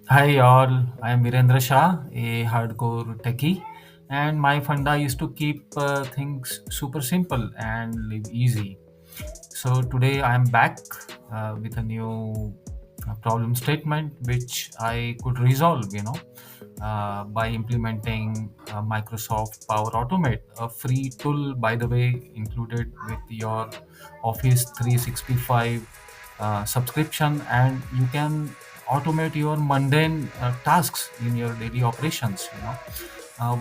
Hi all, I am Virendra Shah, a hardcore techie, and my funda is to keep things super simple and live easy. So today I am back with a new problem statement which I could resolve, by implementing Microsoft Power Automate, a free tool, by the way, included with your Office 365 subscription, and you can automate your mundane tasks in your daily operations.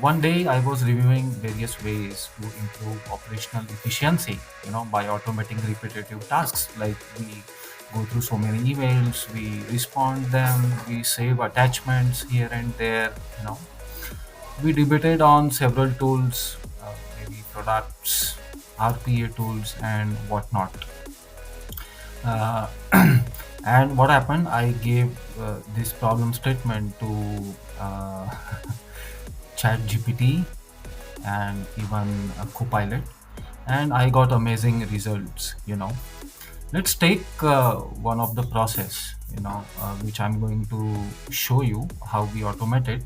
One day I was reviewing various ways to improve operational efficiency, by automating repetitive tasks like we go through so many emails, we respond them, we save attachments here and there. We debated on several tools, maybe products, RPA tools, and whatnot. Uh, and what happened? I gave this problem statement to uh, Chat GPT and even a Copilot, and I got amazing results. Let's take one of the process, which I'm going to show you how we automate it.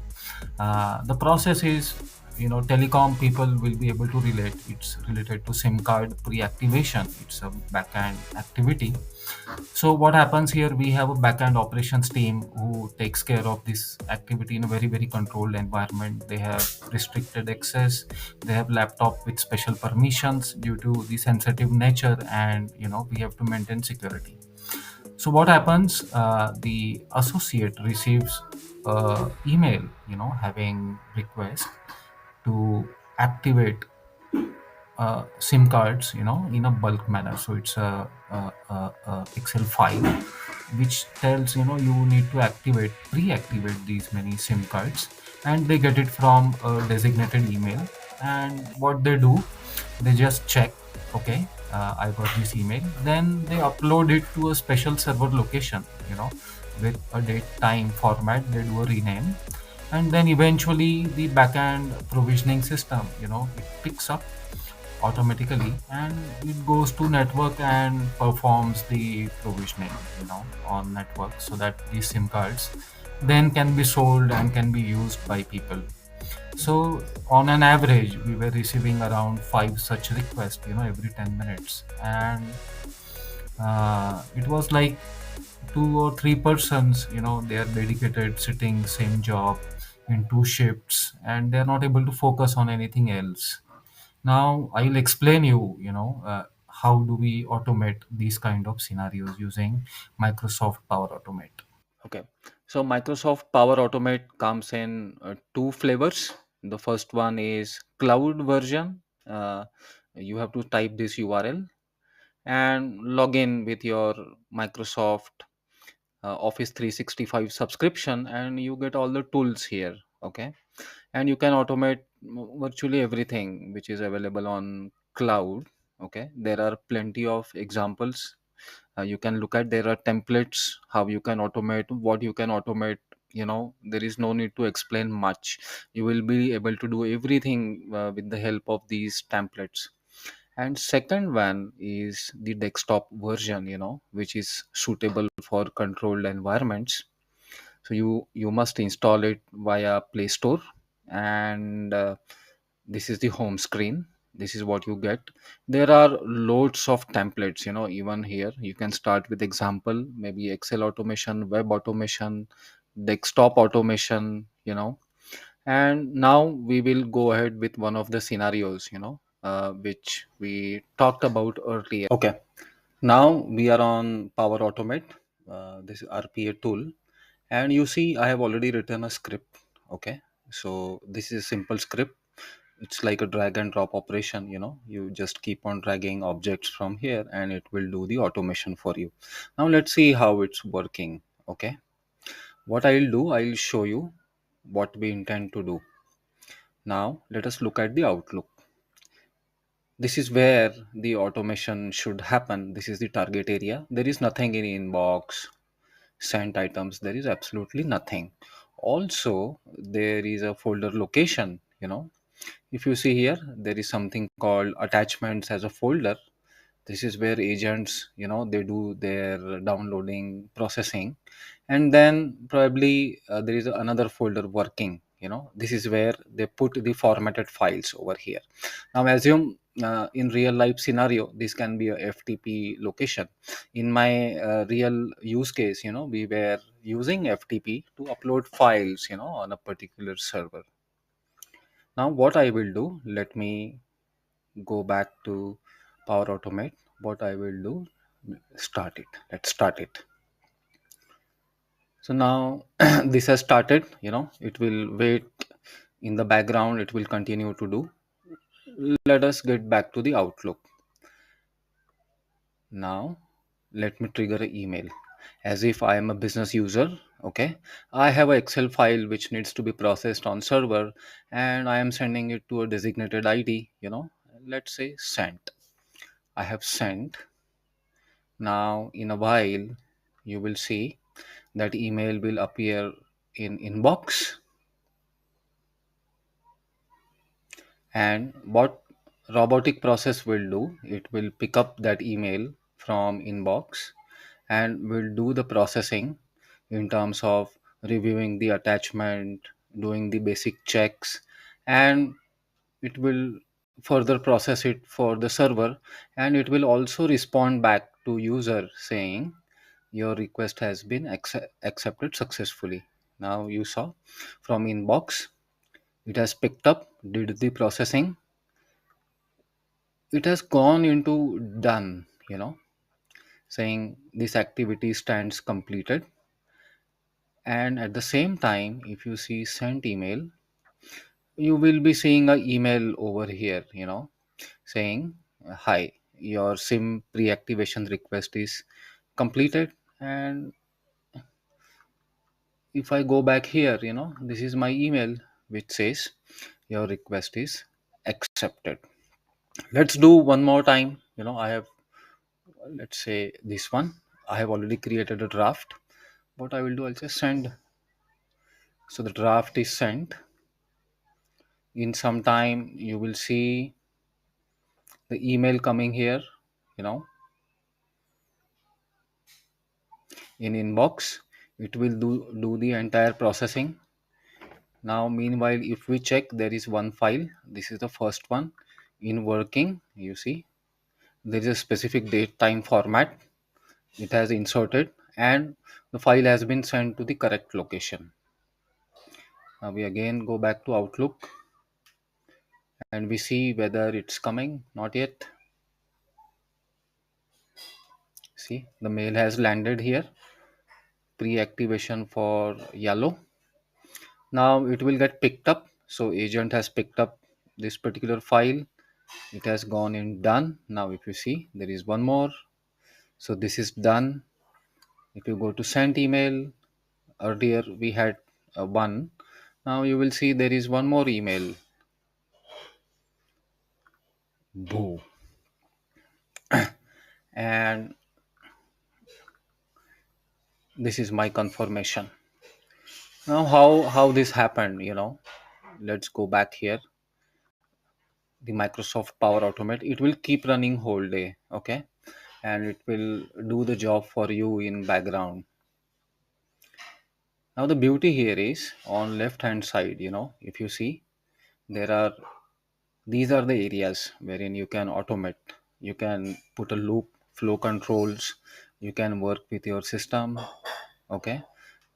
The process is, telecom people will be able to relate. It's related to SIM card pre-activation. It's a backend activity. So what happens here? We have a backend operations team who takes care of this activity in a very very controlled environment. They have restricted access. They have laptop with special permissions due to the sensitive nature, and we have to maintain security. So what happens? The associate receives email, having request to activate SIM cards, in a bulk manner. So it's a Excel file which tells you need to pre-activate these many SIM cards, and they get it from a designated email. And what they do, they just check, okay, I got this email. Then they upload it to a special server location, with a date time format. They do a rename, and then eventually the backend provisioning system, it picks up automatically, and it goes to network and performs the provisioning, on network, so that these SIM cards then can be sold and can be used by people. So on an average, we were receiving around five such requests, every 10 minutes, and it was like two or three persons, they are dedicated, sitting same job in two shifts, and they are not able to focus on anything else. Now I'll explain you, how do we automate these kind of scenarios using Microsoft Power Automate. Okay. So Microsoft Power Automate comes in two flavors. The first one is cloud version. You have to type this URL and log in with your Microsoft Office 365 subscription, and you get all the tools here. Okay. And you can automate virtually everything which is available on cloud. Okay. There are plenty of examples you can look at. There are templates how you can automate, what you can automate. There is no need to explain much. You will be able to do everything with the help of these templates. And second one is the desktop version, which is suitable for controlled environments. So you must install it via Play Store, and this is the home screen. This is what you get. There are loads of templates, even here you can start with example, maybe Excel automation, web automation, desktop automation. And now we will go ahead with one of the scenarios, which we talked about earlier. Okay. Now we are on Power Automate, this RPA tool, and you see I have already written a script. Okay, so this is a simple script. It's like a drag and drop operation. You just keep on dragging objects from here, and it will do the automation for you. Now let's see how it's working. Okay, what I'll do, I'll show you what we intend to do. Now let us look at the Outlook. This is where the automation should happen. This is the target area. There is nothing in inbox, sent items. There is absolutely nothing. Also, there is a folder location. If you see here, there is something called attachments as a folder. This is where agents, they do their downloading, processing, and then probably there is another folder working. This is where they put the formatted files over here. Now assume in real life scenario this can be a FTP location. In my real use case, we were using FTP to upload files, on a particular server. Now what I will do, let me go back to Power Automate. What I will do, let's start it. So now this has started. It will wait in the background, it will continue to do. Let us get back to the Outlook. Now let me trigger an email as if I am a business user. Okay, I have an Excel file which needs to be processed on server, and I am sending it to a designated ID. Let's say sent. I have sent. Now in a while you will see that email will appear in inbox. And what robotic process will do, it will pick up that email from inbox and will do the processing in terms of reviewing the attachment, doing the basic checks, and it will further process it for the server, and it will also respond back to user saying your request has been accepted successfully. Now you saw from inbox, it has picked up, did the processing, it has gone into done, saying this activity stands completed. And at the same time, if you see sent email, you will be seeing a email over here, saying hi, your sim pre-activation request is completed. And if I go back here, this is my email which says your request is accepted. Let's do one more time. I have, let's say this one, I have already created a draft. What I will do, I'll just send. So the draft is sent. In some time you will see the email coming here, you know in inbox. It will do the entire processing. Now meanwhile, if we check, there is one file. This is the first one in working. You see there is a specific date time format. It has inserted, and the file has been sent to the correct location. Now we again go back to Outlook and we see whether it's coming. Not yet. See, the mail has landed here, pre-activation for yellow. Now it will get picked up. So agent has picked up this particular file. It has gone in done. Now if you see, there is one more. So this is done. If you go to sent email, earlier we had one. Now you will see there is one more email. Boo. And this is my confirmation. Now how this happened, let's go back here. The Microsoft Power Automate, it will keep running whole day. Okay, and it will do the job for you in background. Now the beauty here is on left hand side, if you see, there are, these are the areas wherein you can automate. You can put a loop, flow controls, you can work with your system. Okay,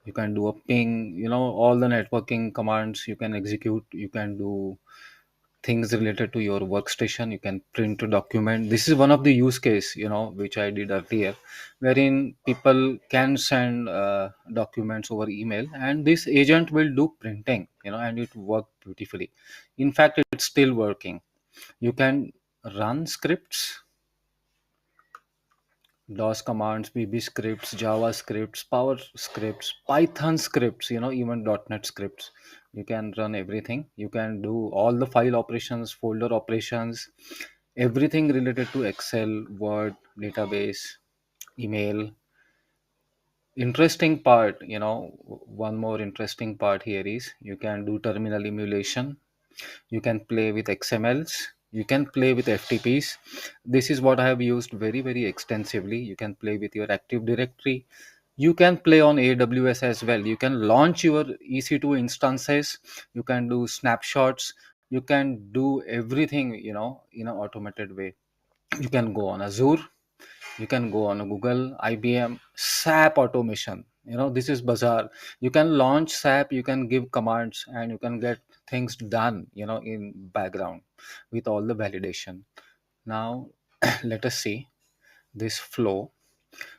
you can do a ping, all the networking commands you can execute. You can do things related to your workstation. You can print a document. This is one of the use case, which I did earlier, wherein people can send documents over email, and this agent will do printing, and it worked beautifully. In fact, it's still working. You can run scripts, DOS commands, BB scripts, Java scripts, Power scripts, Python scripts, even .NET scripts. You can run everything. You can do all the file operations, folder operations, everything related to Excel, Word, database, email. Interesting part, one more interesting part here is you can do terminal emulation. You can play with XMLs. You can play with FTPs. This is what I have used very, very extensively. You can play with your Active Directory. You can play on AWS as well. You can launch your EC2 instances, you can do snapshots, you can do everything, in an automated way. You can go on Azure, you can go on a Google, IBM, SAP automation. This is bazaar. You can launch SAP, you can give commands, and you can get things done, in background with all the validation. Now, let us see this flow.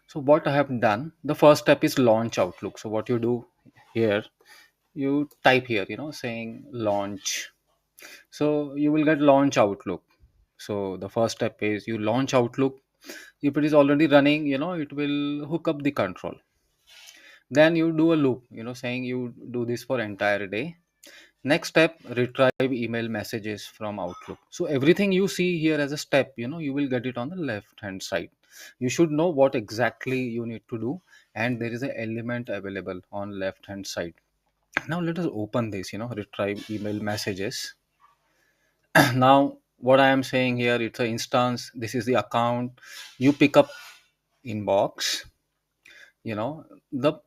So what I have done, the first step is launch Outlook. So what you do here, you type here, saying launch. So you will get launch Outlook. So the first step is you launch Outlook. If it is already running, it will hook up the control. Then you do a loop, saying you do this for entire day. Next step, retrieve email messages from Outlook. So everything you see here as a step, you will get it on the left hand side. You should know what exactly you need to do, and there is an element available on left hand side. Now let us open this, retrieve email messages. Now what I am saying here, it's an instance. This is the account. You pick up inbox, the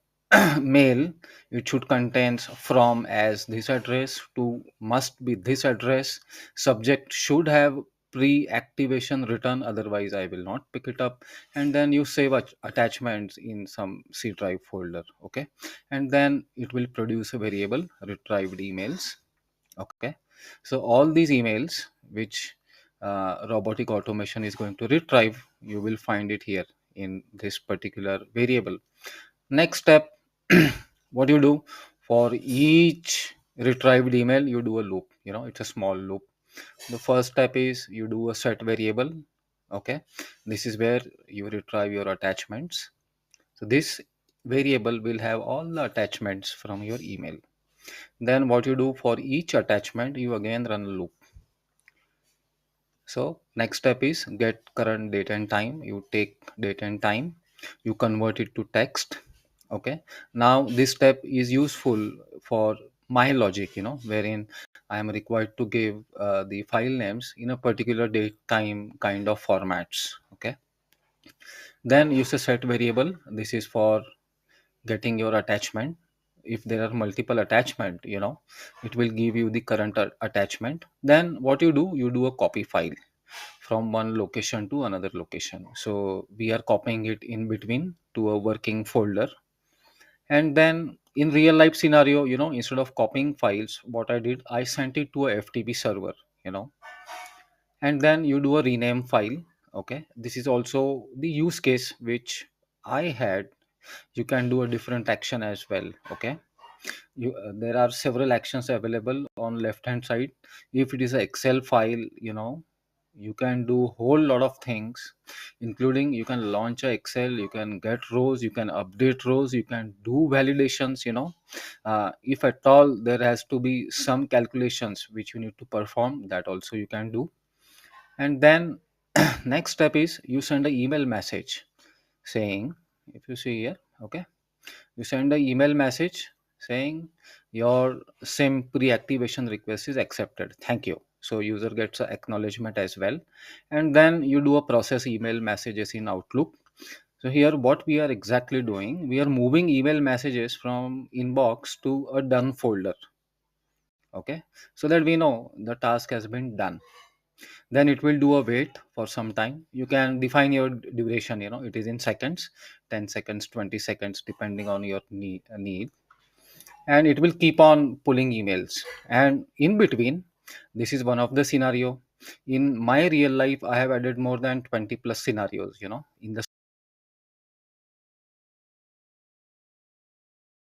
mail, it should contains from as this address to must be this address. Subject should have pre-activation written, otherwise I will not pick it up. And then you save attachments in some C drive folder. Okay, and then it will produce a variable retrieved emails. Okay, so all these emails which robotic automation is going to retrieve, you will find it here in this particular variable. Next step, what you do, for each retrieved email you do a loop. It's a small loop. The first step is you do a set variable. Okay, this is where you retrieve your attachments. So this variable will have all the attachments from your email. Then what you do, for each attachment you again run a loop. So next step is get current date and time. You take date and time, you convert it to text. Okay. Now this step is useful for my logic, wherein I am required to give the file names in a particular date time kind of formats. Okay. Then use a set variable. This is for getting your attachment. If there are multiple attachment, it will give you the current attachment. Then what you do, you do a copy file from one location to another location. So we are copying it in between to a working folder. And then in real life scenario, instead of copying files, what I did, I sent it to a FTP server, you know and then you do a rename file. Okay, this is also the use case which I had. You can do a different action as well. Okay, there are several actions available on left hand side. If it is an Excel file, you can do whole lot of things, including you can launch a Excel, you can get rows, you can update rows, you can do validations. If at all there has to be some calculations which you need to perform, that also you can do. And then next step is you send an email message saying, if you see here, okay, you send an email message saying your sim pre-activation request is accepted, thank you. So user gets an acknowledgement as well. And then you do a process email messages in Outlook. So here what we are exactly doing, we are moving email messages from inbox to a done folder. Okay, so that we know the task has been done. Then it will do a wait for some time. You can define your duration, it is in seconds, 10 seconds, 20 seconds, depending on your need. And it will keep on pulling emails. And in between, this is one of the scenario. In my real life, I have added more than 20 plus scenarios, in the